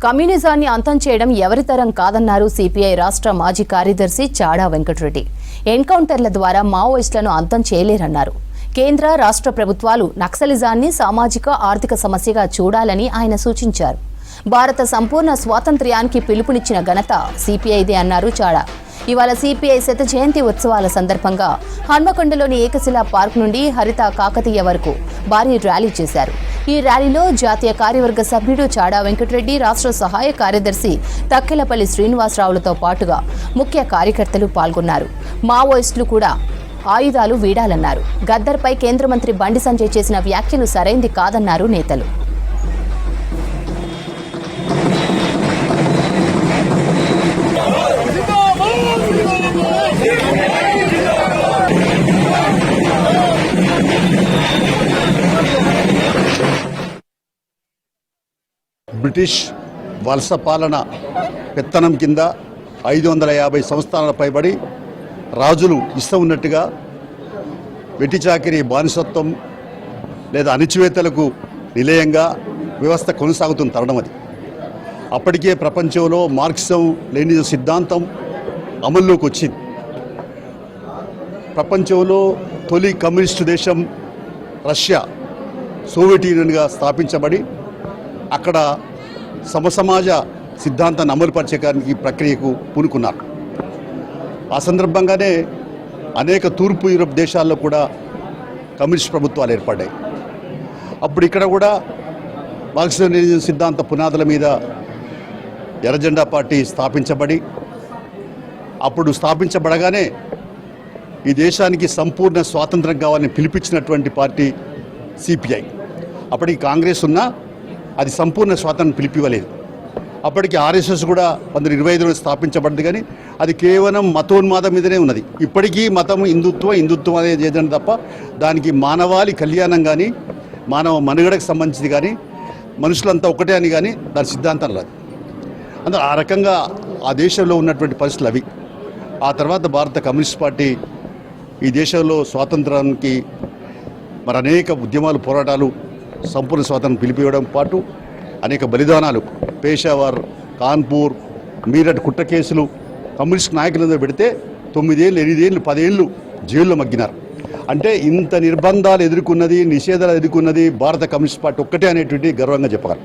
కమ్యూనిజాన్ని అంతం చేయడం ఎవరితరం కాదన్నారు సిపిఐ రాష్ట్ర మాజీ కార్యదర్శి చాడా వెంకటరెడ్డి. ఎన్కౌంటర్ల ద్వారా మావోయిస్టులను అంతం చేయలేరన్నారు. కేంద్ర రాష్ట్ర ప్రభుత్వాలు నక్సలిజాన్ని సామాజిక ఆర్థిక సమస్యగా చూడాలని ఆయన సూచించారు. భారత సంపూర్ణ స్వాతంత్ర్యానికి పిలుపునిచ్చిన ఘనత సిపిఐదే అన్నారు చాడా. ఇవాళ సిపిఐ శత జయంతి ఉత్సవాల సందర్భంగా హన్మకొండలోని ఏకశిలా పార్క్ నుండి హరిత కాకతీయ వరకు భారీ ర్యాలీ చేశారు. ఈ ర్యాలీలో జాతీయ కార్యవర్గ సభ్యుడు చాడా వెంకటరెడ్డి, రాష్ట్ర సహాయ కార్యదర్శి తక్కెలపల్లి శ్రీనివాసరావులతో పాటుగా ముఖ్య కార్యకర్తలు పాల్గొన్నారు. మావోయిస్టులు కూడా ఆయుధాలు వీడాలన్నారు. గద్దర్పై కేంద్ర మంత్రి బండి సంజయ్ చేసిన వ్యాఖ్యలు సరైంది కాదన్నారు నేతలు. బ్రిటిష్ వలస పాలన పెత్తనం కింద 550 సంవత్సరాల పైబడి రాజులు ఇష్టం ఉన్నట్టుగా వెట్టి చాకిరీ, బానిసత్వం లేదా అణిచివేతలకు నిలయంగా వ్యవస్థ కొనసాగుతున్న తరుణం అది. అప్పటికే ప్రపంచంలో మార్క్సిజం, లెనినిజం సిద్ధాంతం అమల్లోకి వచ్చింది. ప్రపంచంలో తొలి కమ్యూనిస్టు దేశం రష్యా సోవియట్ యూనియన్గా స్థాపించబడి అక్కడ సమసమాజ సిద్ధాంతాన్ని అమలుపరిచేకానికి ప్రక్రియకు పూనుకున్నారు. ఆ సందర్భంగానే అనేక తూర్పు యూరప్ దేశాల్లో కూడా కమ్యూనిస్ట్ ప్రభుత్వాలు ఏర్పడ్డాయి. అప్పుడు ఇక్కడ కూడా మార్క్సిజం లెనినిజం సిద్ధాంత పునాదుల మీద ఎర్రజెండా పార్టీ స్థాపించబడి, అప్పుడు స్థాపించబడగానే ఈ దేశానికి సంపూర్ణ స్వాతంత్రం కావాలని పిలిపించినటువంటి పార్టీ సిపిఐ. అప్పటికి కాంగ్రెస్ ఉన్నా అది సంపూర్ణ స్వాతంత్రం పిలిపివ్వలేదు. అప్పటికి ఆర్ఎస్ఎస్ కూడా 1925లో స్థాపించబడింది, కానీ అది కేవలం మతోన్మాదం మీదనే ఉన్నది. ఇప్పటికీ మతం హిందుత్వం అనేది ఏదైనా తప్ప దానికి మానవాళి కళ్యాణం కానీ, మానవ మనుగడకు సంబంధించింది కానీ, మనుషులంతా ఒకటే అని కానీ దాని సిద్ధాంతం లేదు. అందులో ఆ రకంగా ఆ దేశంలో ఉన్నటువంటి పరిస్థితులు అవి. ఆ తర్వాత భారత కమ్యూనిస్ట్ పార్టీ ఈ దేశంలో స్వాతంత్రానికి మరి అనేక ఉద్యమాలు, పోరాటాలు, సంపూర్ణ స్వాతంత్రం పిలిపివ్వడం పాటు అనేక బలిదానాలు, పేషావర్, కాన్పూర్, మీరట్ కుట్ర కేసులు కమ్యూనిస్ట్ నాయకులందరూ పెడితే 9 ఏళ్ళు, 8 ఏళ్ళు, 10 ఏళ్ళు జైల్లో మగ్గినారు. అంటే ఇంత నిర్బంధాలు ఎదుర్కొన్నది, నిషేధాలు ఎదుర్కొన్నది భారత కమ్యూనిస్ట్ పార్టీ ఒక్కటే అనేటువంటి గర్వంగా చెప్పగలం.